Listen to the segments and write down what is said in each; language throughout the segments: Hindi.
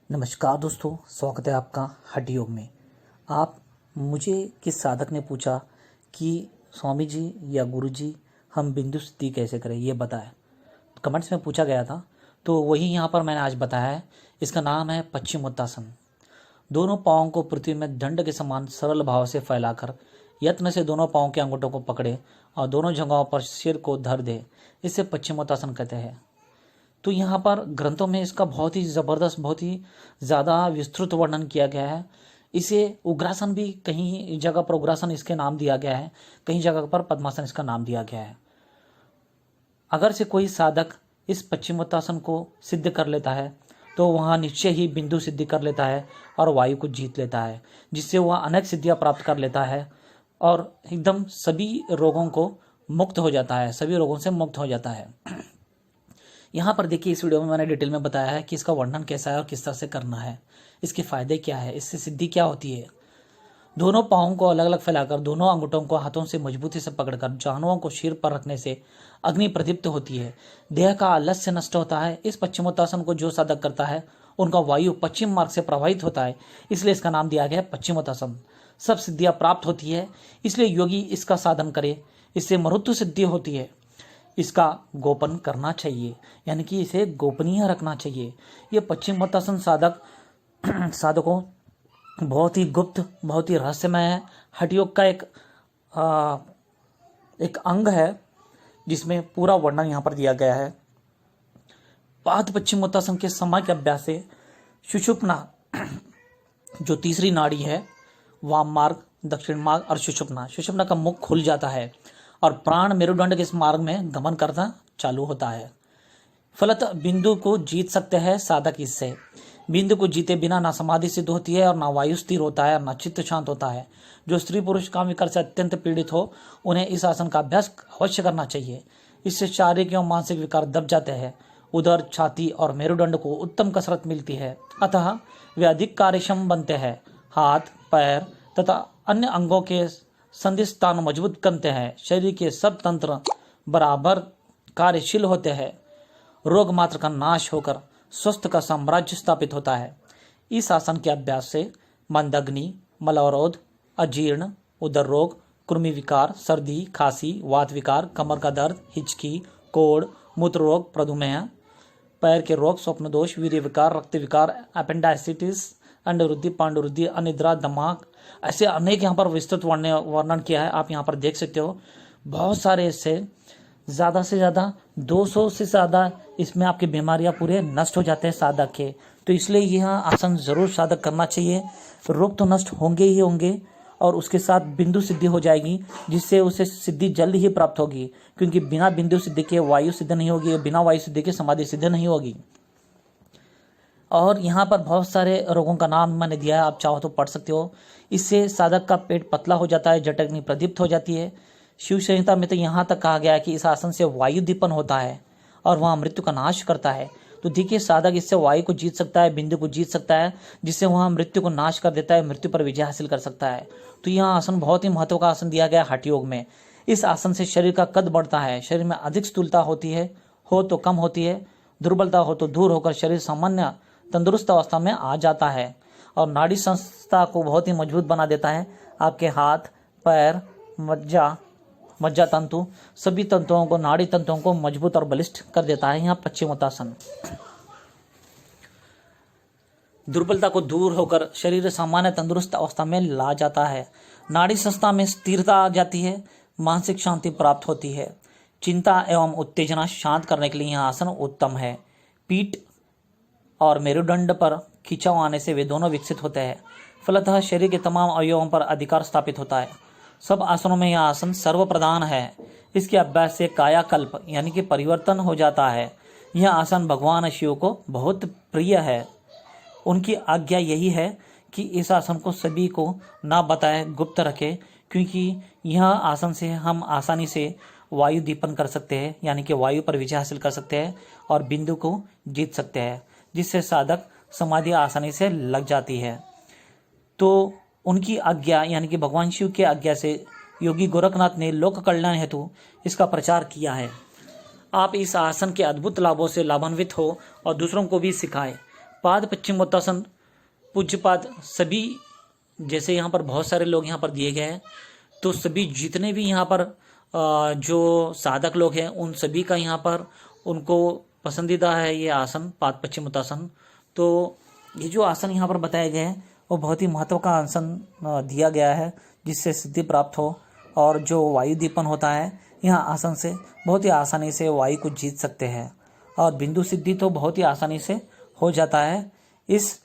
नमस्कार दोस्तों, स्वागत है आपका हठ योग में। आप मुझे किस साधक ने पूछा कि स्वामी जी या गुरु जी हम बिंदु सिद्धि कैसे करें, ये बताएं। कमेंट्स में पूछा गया था, तो वही यहाँ पर मैंने आज बताया है। इसका नाम है पश्चिमोत्तासन। दोनों पाँवों को पृथ्वी में दंड के समान सरल भाव से फैलाकर यत्न से दोनों पाँवों के अंगूठों को पकड़े और दोनों जगहों पर सिर को धर दे। इसे पश्चिमोत्तासन कहते हैं। तो यहाँ पर ग्रंथों में इसका बहुत ही ज़बरदस्त, बहुत ही ज़्यादा विस्तृत वर्णन किया गया है। इसे उग्रासन भी कहीं जगह पर उग्रासन इसके नाम दिया गया है, कहीं जगह पर पद्मासन इसका नाम दिया गया है। अगर से कोई साधक इस पश्चिमोत्तासन को सिद्ध कर लेता है तो वहाँ निश्चय ही बिंदु सिद्धि कर लेता है और वायु को जीत लेता है, जिससे वह अनेक सिद्धियाँ प्राप्त कर लेता है और एकदम सभी रोगों को मुक्त हो जाता है, सभी रोगों से मुक्त हो जाता है। यहाँ पर देखिए, इस वीडियो में मैंने डिटेल में बताया है कि इसका वर्णन कैसा है और किस तरह से करना है, इसके फायदे क्या है, इससे सिद्धि क्या होती है। दोनों पाँवों को अलग अलग फैलाकर दोनों अंगूठों को हाथों से मजबूती से पकड़कर जानुओं को सिर पर रखने से अग्नि प्रदीप्त होती है, देह का आलस्य नष्ट होता है। इस पश्चिमोत्तासन को जो साधक करता है उनका वायु पश्चिम मार्ग से प्रवाहित होता है, इसलिए इसका नाम दिया गया है पश्चिमोत्तासन। सब सिद्धियां प्राप्त होती है, इसलिए योगी इसका साधन करे, इससे मरुत्व सिद्धि होती है। इसका गोपन करना चाहिए, यानी कि इसे गोपनीय रखना चाहिए। ये पश्चिमोत्तासन साधकों बहुत ही गुप्त, बहुत ही रहस्यमय है। हठ योग का एक अंग है जिसमें पूरा वर्णन यहाँ पर दिया गया है। पाद पश्चिमोत्तासन के समय के अभ्यास से सुषुप्ना जो तीसरी नाड़ी है, वाम मार्ग, दक्षिण मार्ग और सुषुप्ना का मुख खुल जाता है और प्राण मेरुदंड के इस मार्ग में गमन करना चालू होता है। फलतः बिंदु को जीत सकते हैं साधक। इससे बिंदु को जीते बिना ना समाधि सिद्ध होती है और ना वायु स्थिर होता है और ना चित्त शांत होता है। जो स्त्री पुरुष काम विकार से अत्यंत पीड़ित हो उन्हें इस आसन का अभ्यास अवश्य करना चाहिए। इससे शारीरिक एवं मानसिक विकार दब जाते हैं। उदर, छाती और मेरुदंड को उत्तम कसरत मिलती है, अतः वे अधिक कार्यक्षम बनते हैं। हाथ, पैर तथा अन्य अंगों के संधि स्थान मजबूत करते हैं। शरीर के सब तंत्र बराबर कार्यशील होते हैं। रोग मात्र का नाश होकर स्वस्थ का साम्राज्य स्थापित होता है। इस आसन के अभ्यास से मंदग्नि, मलावरोध, अजीर्ण, उदर रोग, कृमि विकार, सर्दी, खांसी, वात विकार, कमर का दर्द, हिचकी, कोढ़, मूत्र रोग, प्रदुमेह, पैर के रोग, स्वप्न दोष, वीर्य विकार, रक्त विकार, अपेंडाइसिटिस, अंडवृद्धि, पांडुवृद्धि, अनिद्रा, दिमाग, ऐसे अनेक यहाँ पर विस्तृत वर्णन किया है। आप यहाँ पर देख सकते हो। बहुत सारे इससे ज़्यादा से ज़्यादा 200 से ज़्यादा इसमें आपकी बीमारियाँ पूरे नष्ट हो जाते हैं साधक के। तो इसलिए यह आसन ज़रूर साधक करना चाहिए। रोग तो नष्ट होंगे ही होंगे और उसके साथ बिंदु सिद्धि हो जाएगी, जिससे उसे सिद्धि जल्द ही प्राप्त होगी, क्योंकि बिना बिंदु सिद्धि के वायु सिद्ध नहीं होगी, बिना वायु सिद्धि के समाधि सिद्ध नहीं होगी। और यहाँ पर बहुत सारे रोगों का नाम मैंने दिया है, आप चाहो तो पढ़ सकते हो। इससे साधक का पेट पतला हो जाता है, जठराग्नि प्रदीप्त हो जाती है। शिव संहिता में तो यहाँ तक कहा गया है कि इस आसन से वायु दीपन होता है और वहाँ मृत्यु का नाश करता है। तो देखिए, साधक इससे वायु को जीत सकता है, बिंदु को जीत सकता है, जिससे वहाँ मृत्यु को नाश कर देता है, मृत्यु पर विजय हासिल कर सकता है। तो यह आसन बहुत ही महत्व का आसन दिया गया है हठ योग में। इस आसन से शरीर का कद बढ़ता है, शरीर में अधिक स्थूलता होती है, हो तो कम होती है, दुर्बलता हो तो दूर होकर शरीर सामान्य तंदुरुस्त अवस्था में आ जाता है और नाड़ी संस्था को बहुत ही मजबूत बना देता है। आपके हाथ, पैर, मज्जा तंतु, सभी तंतुओं को, नाड़ी तंतुओं को मजबूत और बलिष्ठ कर देता है। यहाँ पश्चिमोत्तासन दुर्बलता को दूर होकर शरीर सामान्य तंदुरुस्त अवस्था में ला जाता है। नाड़ी संस्था में स्थिरता आ जाती है, मानसिक शांति प्राप्त होती है। चिंता एवं उत्तेजना शांत करने के लिए यह आसन उत्तम है। पीठ और मेरुदंड पर खिंचाव आने से वे दोनों विकसित होते हैं। फलतः शरीर के तमाम अवयवों पर अधिकार स्थापित होता है। सब आसनों में यह आसन सर्वप्रधान है। इसके अभ्यास से कायाकल्प यानी कि परिवर्तन हो जाता है। यह आसन भगवान शिव को बहुत प्रिय है। उनकी आज्ञा यही है कि इस आसन को सभी को ना बताए, गुप्त रखे, क्योंकि यह आसन से हम आसानी से वायु दीपन कर सकते हैं, यानी कि वायु पर विजय हासिल कर सकते हैं और बिंदु को जीत सकते हैं, जिससे साधक समाधि आसानी से लग जाती है। तो उनकी आज्ञा यानी कि भगवान शिव की आज्ञा से योगी गोरखनाथ ने लोक कल्याण हेतु इसका प्रचार किया है। आप इस आसन के अद्भुत लाभों से लाभान्वित हो और दूसरों को भी सिखाएं। पाद पश्चिमोत्तासन पूज्यपाद सभी, जैसे यहाँ पर बहुत सारे लोग यहाँ पर दिए गए हैं, तो सभी जितने भी यहाँ पर जो साधक लोग हैं उन सभी का यहाँ पर उनको पसंदीदा है ये आसन पाद पश्चिमोत्तासन। तो ये जो आसन यहाँ पर बताए गए हैं वो बहुत ही महत्व का आसन दिया गया है जिससे सिद्धि प्राप्त हो। और जो वायु दीपन होता है यहाँ आसन से बहुत ही आसानी से वायु को जीत सकते हैं और बिंदु सिद्धि तो बहुत ही आसानी से हो जाता है इस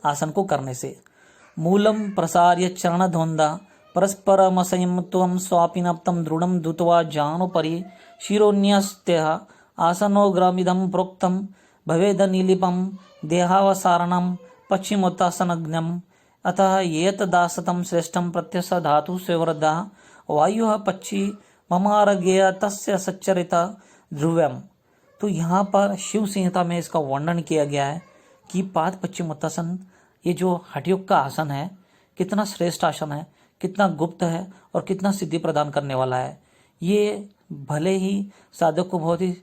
आसन को करने से। मूलम प्रसार्य चरण ध्वंदा परस्परम संयमत्वम स्वापिनप्तम दृढ़म धुत्वा जानोपरि शिरोन्यस्त्य आसनो ग्रामिदम प्रोक्तम भवेद नीलिपम देहावसारणम पश्चिमोत्तासनज्ञम अतः येतदासतम श्रेष्ठम प्रत्यस धातु स्वर्धा वायु पक्षी ममारगेय तस्य सच्चरिता ध्रुवम। तो यहाँ पर शिव संहिता में इसका वर्णन किया गया है कि पाद पश्चिमोत्तासन ये जो हठयोग का आसन है कितना श्रेष्ठ आसन है, कितना गुप्त है और कितना सिद्धि प्रदान करने वाला है। ये भले ही साधक को बहुत ही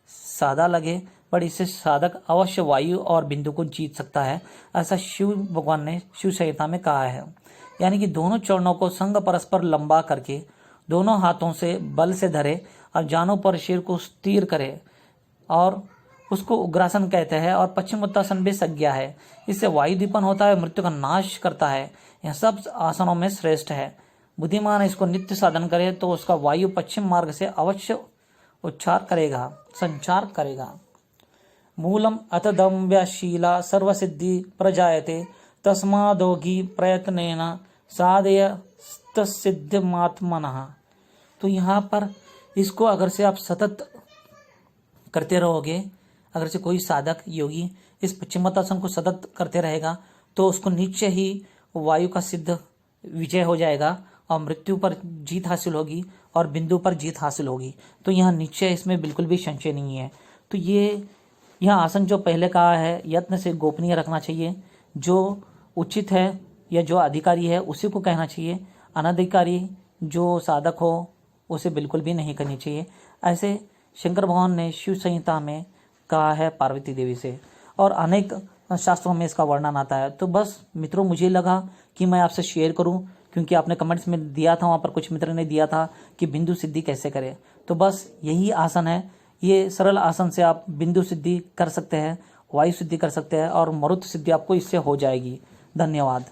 सादा लगे पर इससे साधक अवश्य वायु और बिंदु को जीत सकता है, ऐसा शिव भगवान ने शिव संहिता में कहा है। यानी कि दोनों चरणों को संग परस्पर लंबा करके दोनों हाथों से बल से धरे और जानों पर शरीर को स्थिर करे और उसको उग्रासन कहते हैं। और पश्चिमोत्तासन भी संज्ञा है, इससे वायु दीपन होता है, मृत्यु का नाश करता है। यह सब आसनों में श्रेष्ठ है। बुद्धिमान इसको नित्य साधन करे तो उसका वायु पश्चिम मार्ग से अवश्य उच्चार करेगा, संचार करेगा। मूलम अतदम्यशीला सर्वसिद्धि प्रजायते तस्मादोगी प्रयत्नेन साधय सिद्धिमात्मनः। तो यहाँ पर इसको अगर से आप सतत करते रहोगे, अगर से कोई साधक योगी इस पश्चिमोत्तासन को सतत करते रहेगा तो उसको निश्चय ही वायु का सिद्ध विजय हो जाएगा और मृत्यु पर जीत हासिल होगी और बिंदु पर जीत हासिल होगी। तो यहाँ निश्चय इसमें बिल्कुल भी संशय नहीं है। तो ये यह आसन जो पहले कहा है यत्न से गोपनीय रखना चाहिए, जो उचित है या जो अधिकारी है उसी को कहना चाहिए, अनधिकारी जो साधक हो उसे बिल्कुल भी नहीं करनी चाहिए। ऐसे शंकर भगवान ने शिव संहिता में कहा है पार्वती देवी से और अनेक शास्त्रों में इसका वर्णन आता है। तो बस मित्रों मुझे लगा कि मैं आपसे शेयर करूं क्योंकि आपने कमेंट्स में दिया था, वहाँ पर कुछ मित्र ने दिया था कि बिंदु सिद्धि कैसे करें। तो बस यही आसन है, ये सरल आसन से आप बिंदु सिद्धि कर सकते हैं, वायु सिद्धि कर सकते हैं और मरुत सिद्धि आपको इससे हो जाएगी। धन्यवाद।